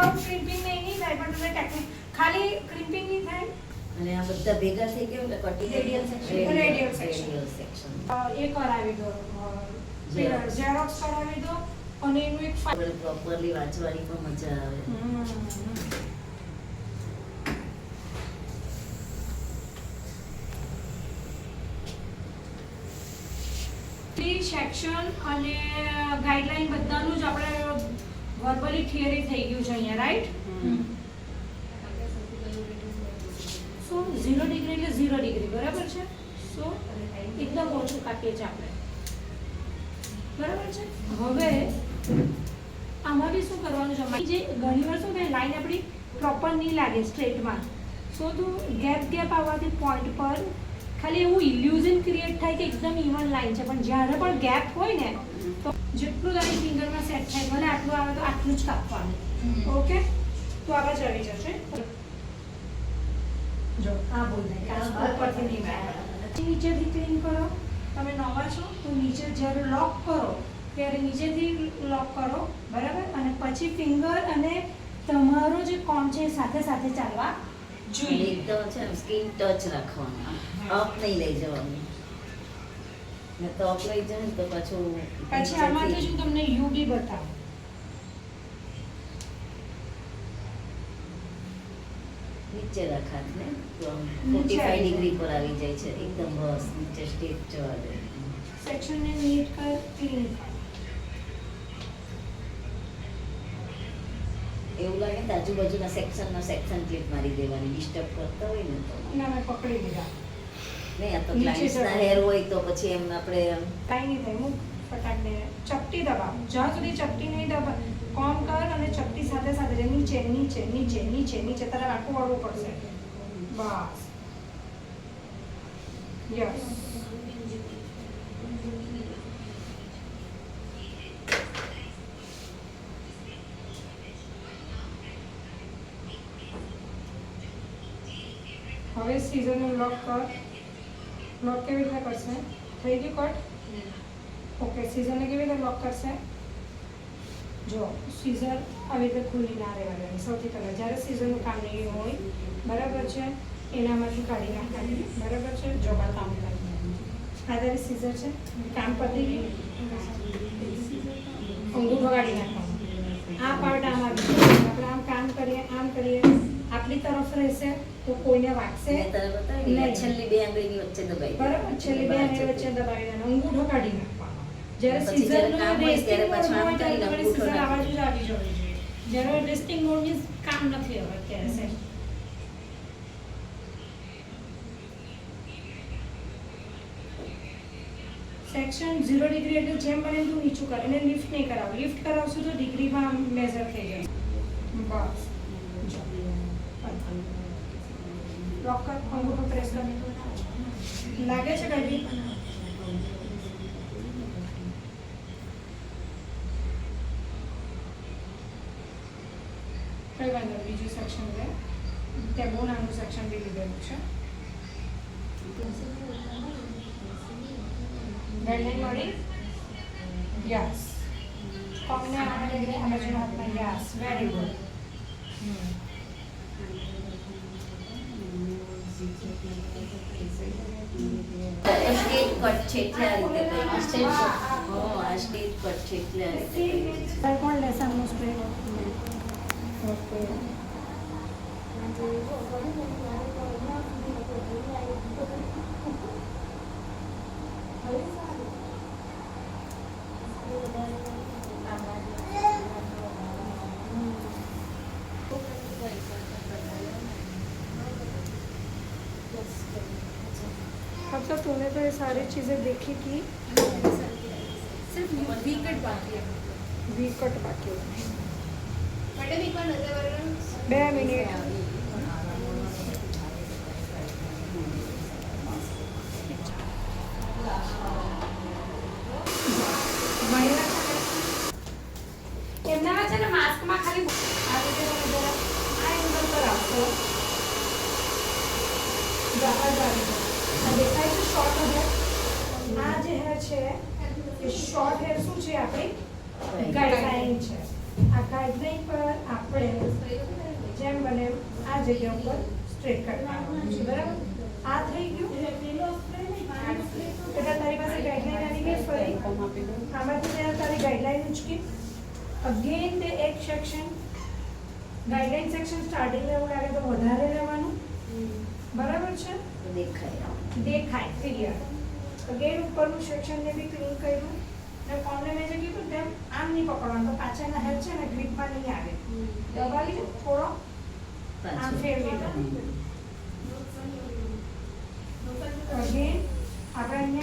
Without crimping નહીં થાય, પણ તમે ટેકનિક ખાલી ક્રિમ્પિંગ નહીં થાય. અને આ બધા ભેગા થઈ ગયા એટલે કટી રેડિયલ સેક્શન એ કરાવી દો, ઝેરોક્સ કરાવી દો અને એનું એક પ્રોપરલી વાંચવાની પણ મજા આવે. સેક્શન અને ગાઈડલાઈન બધાનું જ આપણે વર્બલી થિયરી થઈ ગયું છે અહીંયા, રાઈટ? સો 0 ડિગ્રી એટલે 0 ડિગ્રી, બરાબર છે? સો એકદમ ઓછું કાપીએ છીએ આપણે, બરાબર છે? હવે આમાં બી શું કરવાનું છે, જે ઘણીવાર શું થાય, લાઈન આપણી પ્રોપર નહીં લાગે સ્ટ્રેટમાં, સો તો ગેપ આવવાથી પોઈન્ટ પર ખાલી એવું ઇલ્યુઝન ક્રિએટ થાય કે એકદમ ઇવન લાઈન છે, પણ જ્યારે પણ ગેપ હોય ને તો જેટલું તારી ફિંગરમાં સેટ થાય, ભલે આટલું આવે તો આટલું જ કાપવાનું. ઓકે, તો આગળ ચડી જશે. જો આ બોલ નહીં, કાચ ઉપરથી નહીં આવે, નીચેથી ક્લીન કરો. તમે નવા છો તો નીચે જ્યારે લોક કરો ત્યારે નીચેથી લોક કરો, બરાબર? અને પછી ફિંગર અને તમારો જે કોણ છે એ સાથે સાથે ચાલવા જોઈએ. એકદમ છે સ્કિન ટચ રાખવાનું, અપ નહીં લઈ જવાનું. ને તો અપ લઈ જાય ને તો પાછું પછી આમાંથી હું તમને યુ બી બતાવું. નીચે રાખાત ને તો 45 ડિગ્રી પર આવી જાય છે એકદમ, બસ નીચે સ્ટેપ જવા દે. સેક્શનને નીટ કર, ક્લીન કર. એવું લાગે ને આજુબાજુના સેક્શન ક્લિપ મારી દેવાની, ડિસ્ટર્બ કરતા હોય ને તો. ના, મેં પકડી લીધા. નહીં, આ તો ક્લાયન્ટ્સના હેર હોય તો પછી એમ આપણે કાંઈ નહીં થાય, હું ફટાકને ચપટી દબાવ. જ્યાં સુધી ચપટી નહીં દબાવ, કોમ કર અને ચપટી સાથે સાથે નીચે નીચે નીચે નીચે નીચે તારે આખું વાળવું પડશે. બસ, યસ. હવે સીઝરનું લોક કર. લોક કેવી રીતે કરશે? થઈ ગયું કટ? ઓકે, સીઝરને કેવી રીતે લોક કરશે? જો સીઝર આવી રીતે ખુલ્લી ના રહેવાની. સૌથી પહેલાં જ્યારે સીઝરનું કામ નહીં હોય, બરાબર છે, એનામાંથી કાઢી નાખવાની, બરાબર છે? જો કામ કરી આ તારી સીઝર છે, કામ પતી ગયું, અંગૂઠો કાઢી નાખવાનું. આ પાર્ટ આમ આવી જાય, આપણે આમ કામ કરીએ, આમ કરીએ, આપણી તરફ રહેશે તો કોઈને વાગશે નહીં. છેલ્લી બે આંગળીની વચ્ચે દબાઈ, બરાબર? છેલ્લી બે આંગળી વચ્ચે દબાવી દેવાનો, અંગૂઠો કાઢી નાખવાનો. જ્યારે પછી સીઝર જ્યારે કામ હોય ત્યારે પાછું આમ કરીને અંગૂઠો સીઝર નાખવાનો. આવાજ જ આવી જવી જોઈએ. જ્યારે રેસ્ટિંગ મોડ મીન્સ કામ નથી હવે અત્યારે છે. સેક્શન 0 ડિગ્રી એટલે જેમ બને એટલું નીચું કર, એને લિફ્ટ નહીં કરાવ. લિફ્ટ કરાવશું તો ડિગ્રીમાં મેઝર થઈ જશે. બસ, લોક કર, અંગૂઠો પ્રેસ કર. લાગે છે કઈ? કઈ વાંધો નહીં, બીજું સેક્શન છે ત્યાં બહુ નાનું સેક્શન બી લીધેલું છે. ગાઈડલાઈન મળી? યસ. પગને આ બાજુના હાથમાં, yes, very good. Stage cut છે એટલે આ રીતે કરી. સ્ટેજ કટ, આ સ્ટેજ કટ છે એટલે આ રીતે કરી. કોણ લેશે આમનું સ્પ્રે? ઓકે. मतलब तूने तो ये सारी चीज़ें देखी थी, सिर्फ वी कट बाकी है. वी कट बाकी है. मैडम एक बार नजर करो. 2 મિનિટ. એમના છે ને માસ્કમાં ખાલી આ રીતે જરા આ એંગલ પર રાખો. જહાજ આવી જાય. આ દેખાય છે શોર્ટ હેર? આ જે હેર છે એ શોર્ટ હેર શું છે? આપણી ગાઈડલાઈન છે. આ ગાઈડલાઈન પર આપણે જેમ બને એમ આ જગ્યા ઉપર સ્ટ્રેટ કરવાનું છે, બરાબર? આ થઈ ગયું. એટલે તારી પાસે ગાઈડલાઈન આવી ગઈ. ફરી આમાંથી ત્યારે તારી ગાઈડલાઈન ઉચકી અગેન તે એક સેક્શન ગાઈડલાઈન સેક્શન સ્ટાર્ટિંગ લેવું લાગે તો વધારે લેવાનું, બરાબર છે? દેખાય ક્લિયર. અગેન ઉપરનું સેક્શનને બી ક્લીન કર્યું ને કોમને મેં જે કીધું તેમ આમ નહીં પકડવાનું, તો પાછળના હેલ્પ છે ને ગ્રીપમાં નહીં આવે, દબાવી થોડો આમ ફેરવી દો. અગેન આપણે